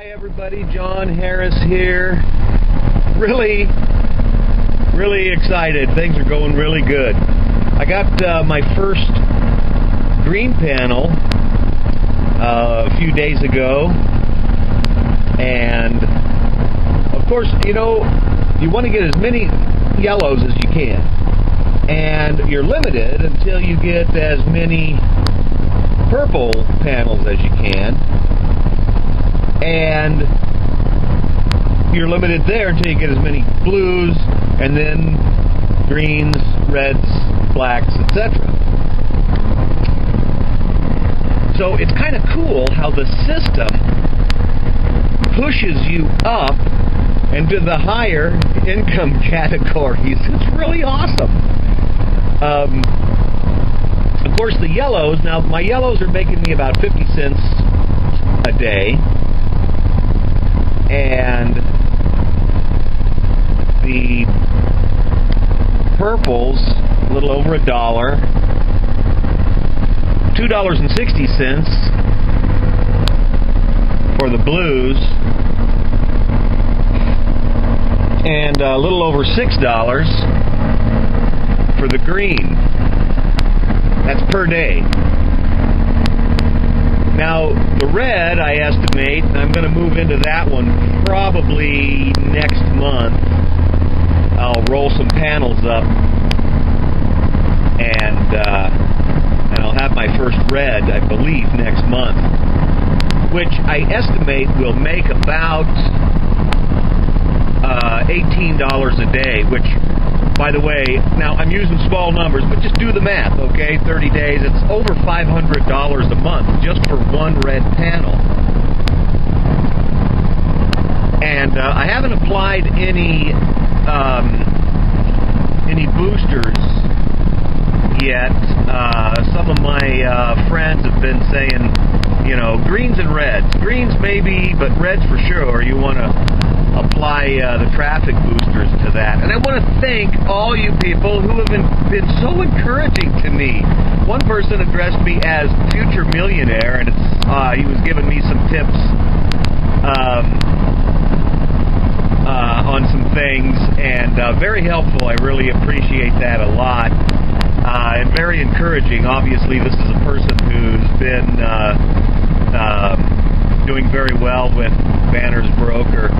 Hi everybody, John Harris here. Really excited. Things are going really good. I got my first green panel a few days ago, and of course, you want to get as many yellows as you can, and you're limited until you get as many purple panels as you can, and you're limited there until you get as many blues, and then greens, reds, blacks, etc. So it's kind of cool how the system pushes you up into the higher income categories. It's really awesome. Of course, the yellows, now my yellows are making me about 50 cents a day, and the purples a little over $1, $2.60 for the blues, and a little over $6 for the green. That's per day. Now, the red, I estimate, I'm going to move into that one probably next month. I'll roll some panels up, and I'll have my first red, I believe, next month, which I estimate will make about $18 a day, which, by the way, now I'm using small numbers, but just do the math, okay? 30 days, it's over $500 a month just for one red panel. And I haven't applied any boosters yet. Some of my friends have been saying, greens and reds. Greens maybe, but reds for sure. You want to apply the traffic boosters to that. And I want to thank all you people who have been so encouraging to me. One person addressed me as future millionaire, and he was giving me some tips on some things, and very helpful. I really appreciate that a lot. And very encouraging. Obviously, this is a person who's been doing very well with Banner's Broker.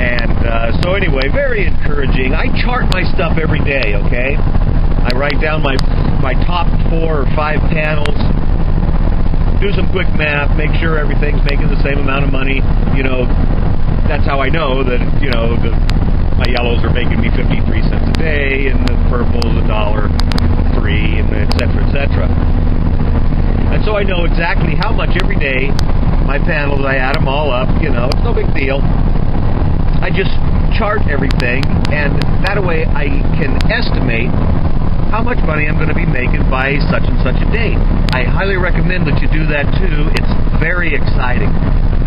And so anyway, very encouraging. I chart my stuff every day, okay? I write down my top 4 or 5 panels, do some quick math, make sure everything's making the same amount of money. That's how I know that, my yellows are making me 53 cents a day, and the purple's $1.03, and et cetera, et cetera. And so I know exactly how much every day my panels, I add them all up, it's no big deal. I just chart everything, and that way I can estimate how much money I'm going to be making by such and such a date. I highly recommend that you do that too. It's very exciting.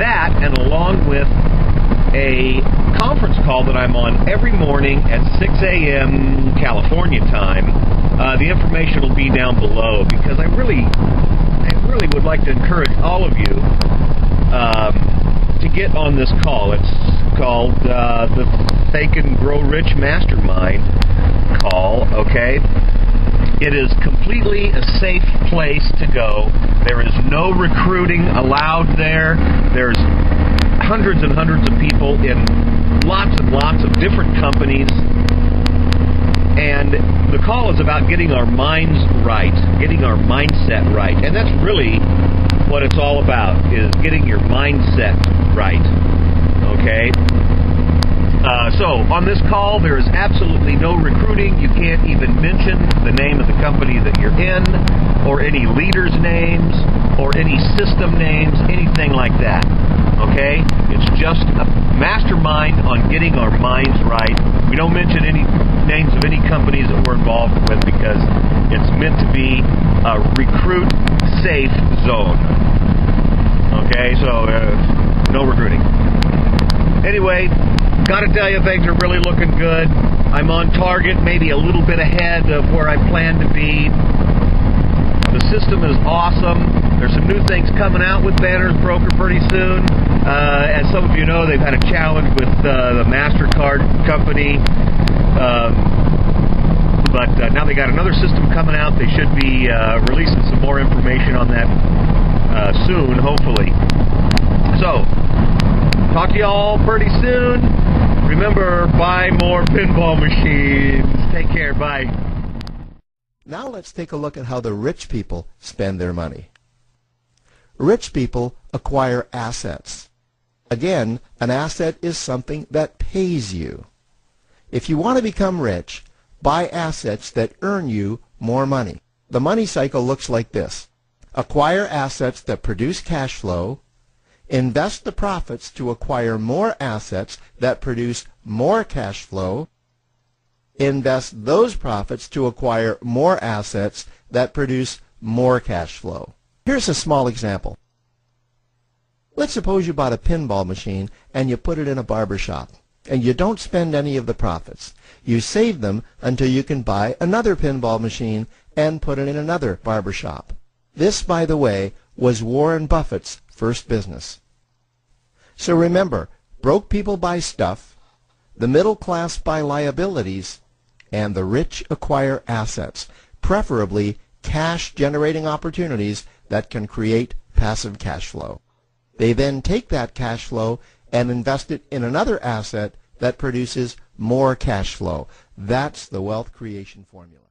That, and along with a conference call that I'm on every morning at 6 a.m. California time. The information will be down below, because I really would like to encourage all of you to get on this call. It's called the Think and Grow Rich Mastermind call, okay? It is completely a safe place to go. There is no recruiting allowed there. There's hundreds and hundreds of people in lots and lots of different companies. And the call is about getting our minds right, getting our mindset right. And that's really what it's all about, is getting your mindset right. Okay? So, on this call, there is absolutely no recruiting. You can't even mention the name of the company that you're in, or any leaders' names, or any system names, anything like that. Okay? It's just a mastermind on getting our minds right. We don't mention any names of any companies that we're involved with, because it's meant to be a recruit-safe zone. Okay? So, no recruiting. Anyway, got to tell you, things are really looking good. I'm on target, maybe a little bit ahead of where I plan to be. The system is awesome. There's some new things coming out with Banner's Broker pretty soon. As some of you know they've had a challenge with the MasterCard company, but now they got another system coming out. They should be releasing some more information on that soon, hopefully. So, talk to y'all pretty soon. Remember, buy more pinball machines. Take care. Bye. Now let's take a look at how the rich people spend their money. Rich people acquire assets. Again, an asset is something that pays you. If you want to become rich, buy assets that earn you more money. The money cycle looks like this. Acquire assets that produce cash flow. Invest the profits to acquire more assets that produce more cash flow. Invest those profits to acquire more assets that produce more cash flow. Here's a small example. Let's suppose you bought a pinball machine and you put it in a barber shop, and you don't spend any of the profits. You save them until you can buy another pinball machine and put it in another barber shop. This, by the way, was Warren Buffett's first business. So remember, broke people buy stuff, the middle class buy liabilities, and the rich acquire assets, preferably cash-generating opportunities that can create passive cash flow. They then take that cash flow and invest it in another asset that produces more cash flow. That's the wealth creation formula.